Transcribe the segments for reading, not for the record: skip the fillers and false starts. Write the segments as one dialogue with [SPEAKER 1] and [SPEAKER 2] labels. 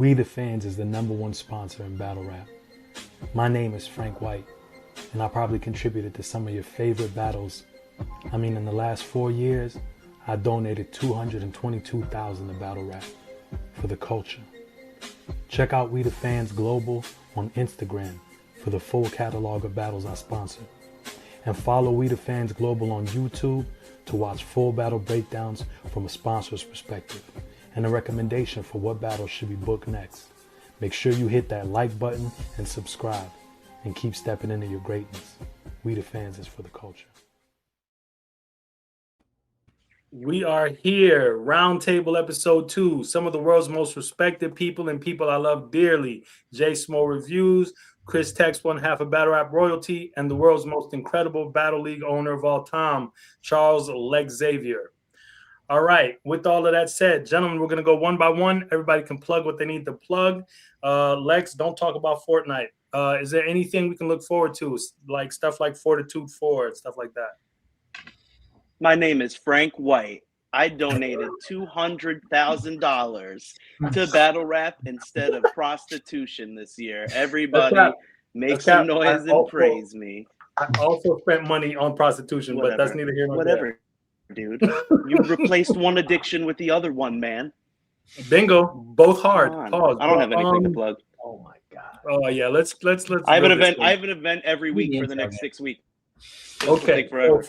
[SPEAKER 1] We the Fans is the #1 sponsor in battle rap. My name is Frank White, and I probably contributed to some of your favorite battles. I mean, in the last 4 years, I donated $222,000 to battle rap for the culture. Check out We the Fans Global on Instagram for the full catalog of battles I sponsor. And follow We the Fans Global on YouTube to watch full battle breakdowns from a sponsor's perspective and a recommendation for what battles should be booked next. Make sure you hit that like button and subscribe, and keep stepping into your greatness. We the Fans is for the culture.
[SPEAKER 2] We are here, Roundtable Episode 2. Some of the world's most respected people and people I love dearly. JSmoReviews, Chris Tex, one half of Battle Rap Royalty, and the world's most incredible Battle League owner of all time, Charles Lexx Xavier. All right, with all of that said, gentlemen, we're going to go one by one. Everybody can plug what they need to plug. Lex, don't talk about Fortnite. Is there anything we can look forward to, like stuff like Fortitude 4, stuff like that?
[SPEAKER 3] My name is Frank White. I donated $200,000 to battle rap instead of prostitution this year. Everybody make some noise and praise me.
[SPEAKER 2] I also spent money on prostitution, but that's neither here nor there.
[SPEAKER 3] Dude. You replaced one addiction with the other one, man.
[SPEAKER 2] Bingo. Both hard. Pause.
[SPEAKER 3] I don't have anything to plug.
[SPEAKER 1] Oh my God.
[SPEAKER 2] Oh yeah. Let's.
[SPEAKER 3] I have an event. I have an event every week for the next 6 weeks.
[SPEAKER 2] Okay. So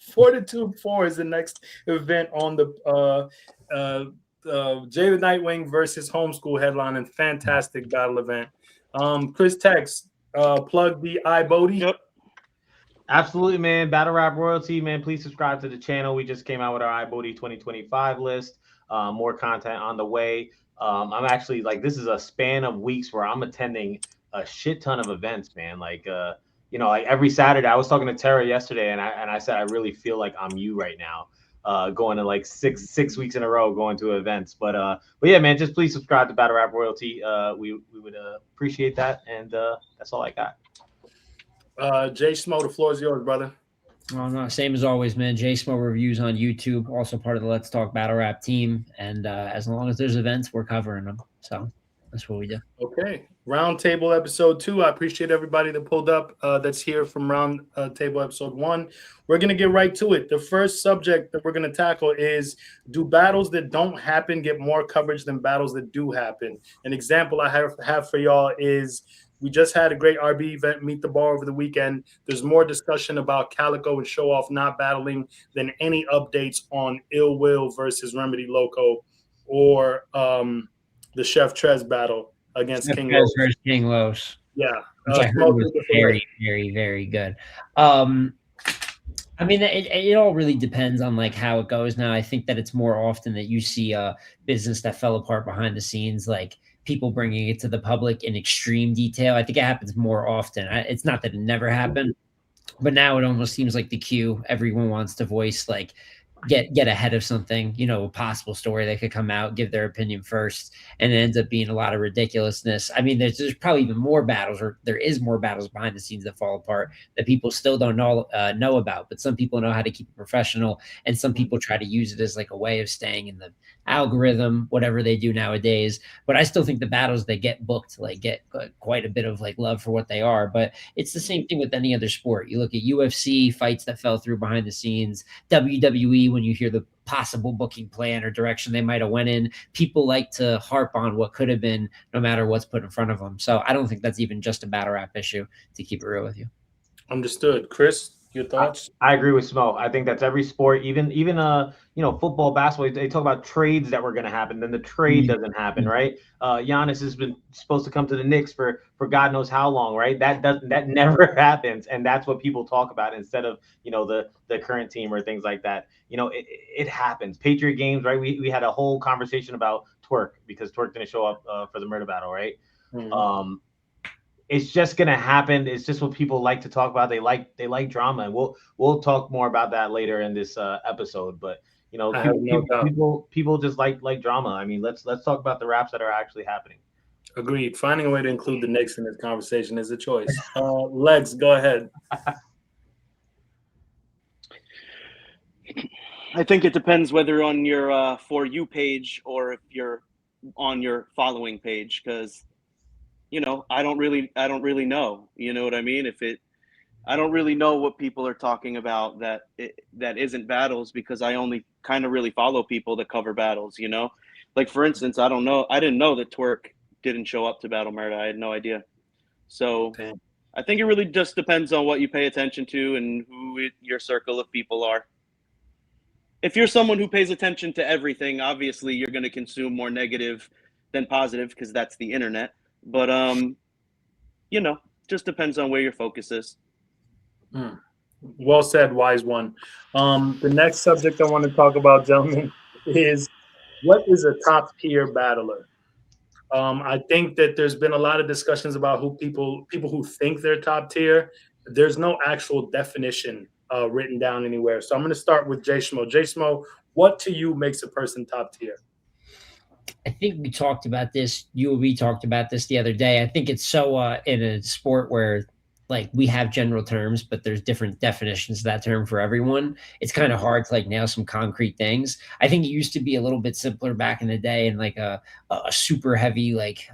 [SPEAKER 2] Fortitude 4 is the next event on the Jay the Nightwing versus Homeschool headline, and fantastic battle event. Chris Tex, plug the iBattle.
[SPEAKER 4] Yep. Absolutely, man. Battle Rap Royalty, man. Please subscribe to the channel. We just came out with our iBattle 2025 list. More content on the way. I'm actually this is a span of weeks where I'm attending a shit ton of events, man. Like every Saturday. I was talking to Tara yesterday, and I said I really feel like I'm you right now, going to six weeks in a row going to events. But yeah, man, just please subscribe to Battle Rap Royalty. We would appreciate that, and that's all I got.
[SPEAKER 2] JSmo, the floor is yours, brother.
[SPEAKER 5] Oh, no, same as always, man. JSmoReviews on YouTube, also part of the Let's Talk Battle Rap team. And as long as there's events, we're covering them. So that's what we do.
[SPEAKER 2] Okay. Roundtable Episode 2. I appreciate everybody that pulled up that's here from Roundtable Episode 1. We're going to get right to it. The first subject that we're going to tackle is, do battles that don't happen get more coverage than battles that do happen? An example I have for y'all is, we just had a great RB event, Meet the Bar, over the weekend. There's more discussion about Calico and Show Off not battling than any updates on Ill Will versus Remedy Loco, or the Chef Trez battle against
[SPEAKER 5] Chef
[SPEAKER 2] King
[SPEAKER 5] Trez
[SPEAKER 2] Los.
[SPEAKER 5] versus King Los.
[SPEAKER 2] Yeah.
[SPEAKER 5] Which I heard was very, very, very good. I mean, it all really depends on how it goes now. I think that it's more often that you see a business that fell apart behind the scenes, people bringing it to the public in extreme detail. I think it happens more often. It's not that it never happened, but now it almost seems like the queue. Everyone wants to voice, get ahead of something, a possible story that could come out, give their opinion first, and it ends up being a lot of ridiculousness. I mean, there's probably even more battles, or there is more battles behind the scenes that fall apart that people still don't know about, but some people know how to keep it professional, and some people try to use it as a way of staying in the algorithm, whatever they do nowadays. But I still think the battles they get booked get quite a bit of love for what they are. But it's the same thing with any other sport. You look at UFC fights that fell through behind the scenes, WWE, when you hear the possible booking plan or direction they might have went in, people like to harp on what could have been, no matter what's put in front of them. So I don't think that's even just a battle rap issue, to keep it real with you.
[SPEAKER 2] Understood. Chris, your thoughts?
[SPEAKER 4] I agree with Smo. I think that's every sport, even football, basketball. They talk about trades that were going to happen, then the trade doesn't happen, right? Giannis has been supposed to come to the Knicks for God knows how long, right? That never happens, and that's what people talk about instead of the current team or things like that. It happens. Patriot games, right? We had a whole conversation about Twerk because Twerk didn't show up for the murder battle, right? Mm-hmm. It's just gonna happen. It's just what people like to talk about. They like drama, and we'll talk more about that later in this episode. But people just like drama. I mean, let's talk about the raps that are actually happening.
[SPEAKER 2] Agreed. Finding a way to include the Knicks in this conversation is a choice. Lex, go ahead.
[SPEAKER 3] I think it depends whether on your For You page or if you're on your following page, because I don't really know. You know what I mean? I don't really know what people are talking about that isn't battles, because I only kind of really follow people that cover battles. Like for instance, I didn't know that Twerk didn't show up to Battle Murder. I had no idea. So
[SPEAKER 2] Damn.
[SPEAKER 3] I think it really just depends on what you pay attention to and who your circle of people are. If you're someone who pays attention to everything, obviously you're going to consume more negative than positive, because that's the internet. But just depends on where your focus is.
[SPEAKER 2] Well said, wise one. The next subject I want to talk about, gentlemen, is what is a top tier battler? I think that there's been a lot of discussions about who people who think they're top tier. There's no actual definition written down anywhere. So I'm going to start with JSmo. JSmo, what to you makes a person top tier?
[SPEAKER 5] I think we talked about this. You and we talked about this the other day. I think it's so in a sport where like we have general terms, but there's different definitions of that term for everyone. It's kind of hard to like nail some concrete things. I think it used to be a little bit simpler back in the day, and like a super heavy like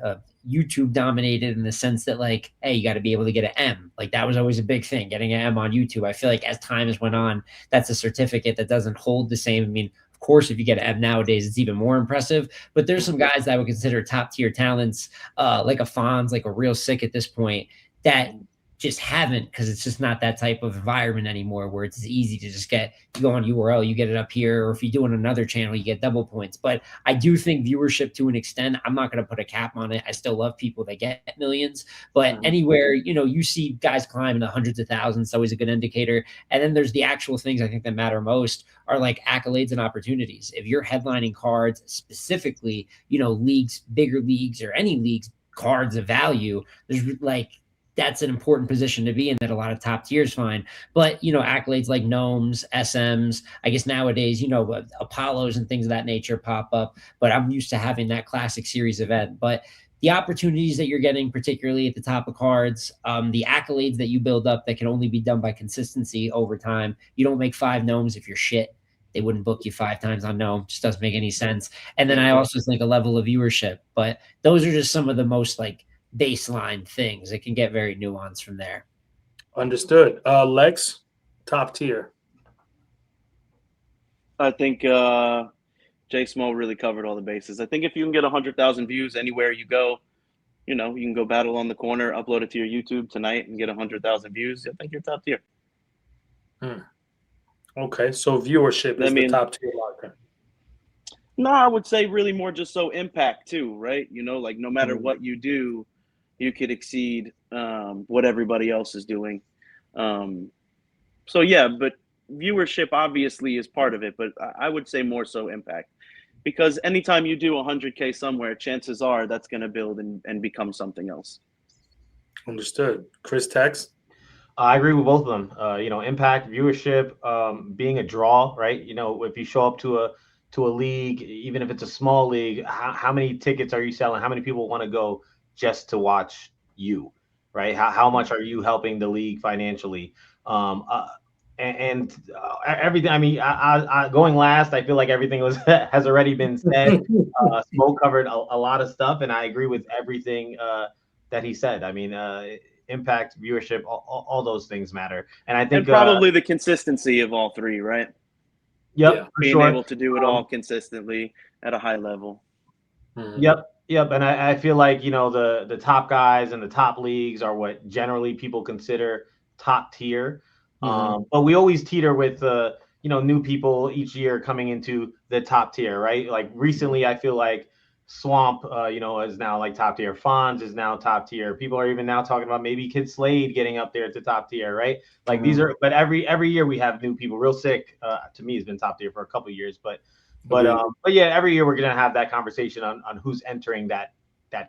[SPEAKER 5] YouTube dominated in the sense that like, hey, you got to be able to get an M. Like that was always a big thing, getting an M on YouTube. I feel like as time has went on, that's a certificate that doesn't hold the same. I mean, of course, if you get an M nowadays, it's even more impressive. But there's some guys that I would consider top tier talents, like a Fonz, like a real sick at this point, that just haven't, because it's just not that type of environment anymore where it's easy to just you go on URL, you get it up here, or if you do on another channel, you get double points. But I do think viewership to an extent, I'm not going to put a cap on it. I still love people that get millions, but anywhere, you see guys climbing the hundreds of thousands, it's always a good indicator. And then there's the actual things I think that matter most are like accolades and opportunities. If you're headlining cards, specifically, leagues, bigger leagues, or any leagues, cards of value, there's like, that's an important position to be in that a lot of top tiers find. But, accolades like Gnomes, SMs, I guess nowadays, Apollos and things of that nature pop up, but I'm used to having that classic series event. But the opportunities that you're getting, particularly at the top of cards, the accolades that you build up that can only be done by consistency over time. You don't make 5 Gnomes if you're shit. They wouldn't book you 5 times on Gnome. Just doesn't make any sense. And then I also think a level of viewership, but those are just some of the most like baseline things. It can get very nuanced from there.
[SPEAKER 2] Understood. Lexx, top tier.
[SPEAKER 3] I think JSmo really covered all the bases. I think if you can get 100,000 views anywhere you go, you can go battle on the corner, upload it to your YouTube tonight and get 100,000 views. I think you're top tier.
[SPEAKER 2] Okay, so viewership is the top tier marker.
[SPEAKER 3] No, I would say really more just so impact too, right? Like no matter what you do, you could exceed what everybody else is doing. So yeah, but viewership obviously is part of it, but I would say more so impact, because anytime you do 100K somewhere, chances are that's going to build and become something else.
[SPEAKER 2] Understood. Chris Tex?
[SPEAKER 4] I agree with both of them. Impact, viewership, being a draw, right? If you show up to a league, even if it's a small league, how many tickets are you selling? How many people want to go just to watch you, right? How much are you helping the league financially? And everything. I mean, I going last, I feel like everything has already been said. Smoke covered a lot of stuff, and I agree with everything that he said. I mean, impact, viewership, all those things matter. And I think
[SPEAKER 3] probably the consistency of all three, right?
[SPEAKER 4] Yep,
[SPEAKER 2] Yeah,
[SPEAKER 3] being able to do it all consistently at a high level.
[SPEAKER 4] Yep. And I feel like, the top guys and the top leagues are what generally people consider top tier. But we always teeter with, new people each year coming into the top tier, right? Like recently, I feel like Swamp, is now like top tier. Fonz is now top tier. People are even now talking about maybe Kid Slade getting up there to top tier, right? Like these are, but every year we have new people. Real Sick, to me, has been top tier for a couple of years, but yeah, every year we're gonna have that conversation on who's entering that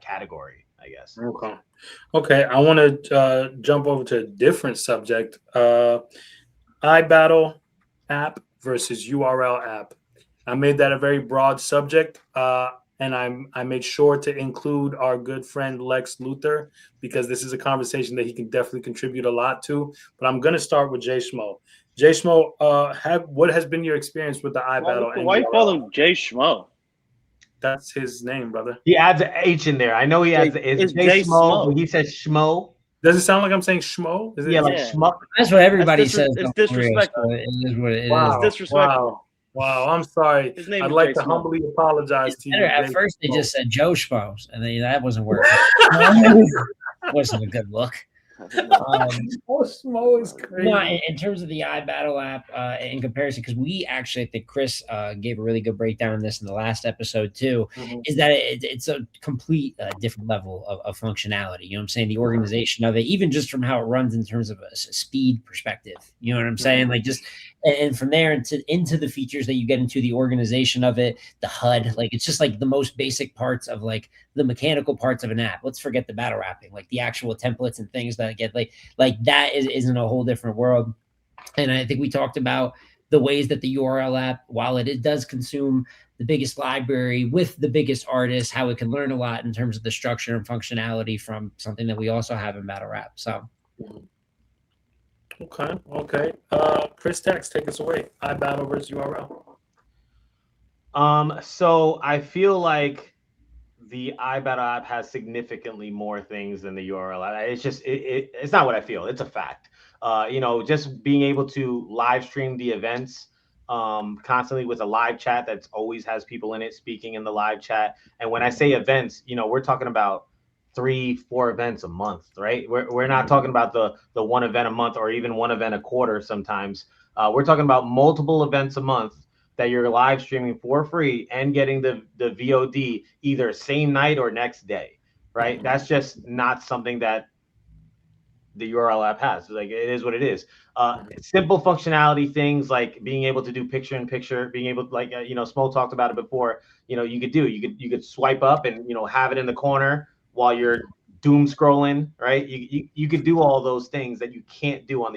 [SPEAKER 4] category, I guess.
[SPEAKER 2] Okay. I want to jump over to a different subject. iBattle app versus URL app. I made that a very broad subject, and I made sure to include our good friend Lex Luthor, because this is a conversation that he can definitely contribute a lot to. But I'm going to start with JSmo. JSmo, what has been your experience with the iBattle?
[SPEAKER 3] Why you call him JSmo?
[SPEAKER 2] That's his name, brother.
[SPEAKER 4] He adds an H in there. I know he adds it's JSmo, but he says Schmo.
[SPEAKER 2] Does it sound like I'm saying schmo? Is it?
[SPEAKER 4] Yeah, like
[SPEAKER 3] Yeah.
[SPEAKER 4] Schmo.
[SPEAKER 5] That's what everybody says.
[SPEAKER 3] It's disrespectful.
[SPEAKER 5] So it is what it is.
[SPEAKER 2] Wow.
[SPEAKER 3] It's disrespectful.
[SPEAKER 2] Wow, I'm sorry.
[SPEAKER 3] His name
[SPEAKER 2] I'd
[SPEAKER 3] is
[SPEAKER 2] like to
[SPEAKER 3] Jay Smo.
[SPEAKER 2] humbly apologize to you.
[SPEAKER 5] At first, they just said Joe Schmoes, and then that wasn't working. Wasn't a good look.
[SPEAKER 2] Schmo is crazy.
[SPEAKER 5] No, in terms of the iBattle app, in comparison, because we actually, I think Chris gave a really good breakdown on this in the last episode too, is that it's a complete different level of functionality. You know what I'm saying? The organization of it, even just from how it runs in terms of a speed perspective. You know what I'm saying? Like just, and from there into the features that you get into, the organization of it, the HUD, like it's just like the most basic parts of like the mechanical parts of an app. Let's forget the battle wrapping, like the actual templates and things that get like that is in a whole different world. And I think we talked about the ways that the URL app, while it does consume the biggest library with the biggest artists, how it can learn a lot in terms of the structure and functionality from something that we also have in battle rap. So
[SPEAKER 2] okay. Chris Tex, take us away. iBattle versus URL.
[SPEAKER 4] So I feel like the iBattle app has significantly more things than the URL app. It's just it's not what I feel. It's a fact. Just being able to live stream the events constantly with a live chat that always has people in it speaking in the live chat. And when I say events, we're talking about 3-4 events a month, right? We're not talking about the one event a month or even one event a quarter sometimes. We're talking about multiple events a month that you're live streaming for free and getting the VOD either same night or next day, right? That's just not something that the URL app has. Like, it is what it is. Simple functionality things like being able to do picture in picture, being able to, like, Smo talked about it before, you could swipe up and, have it in the corner while you're doom scrolling, right? You could do all those things that you can't do on the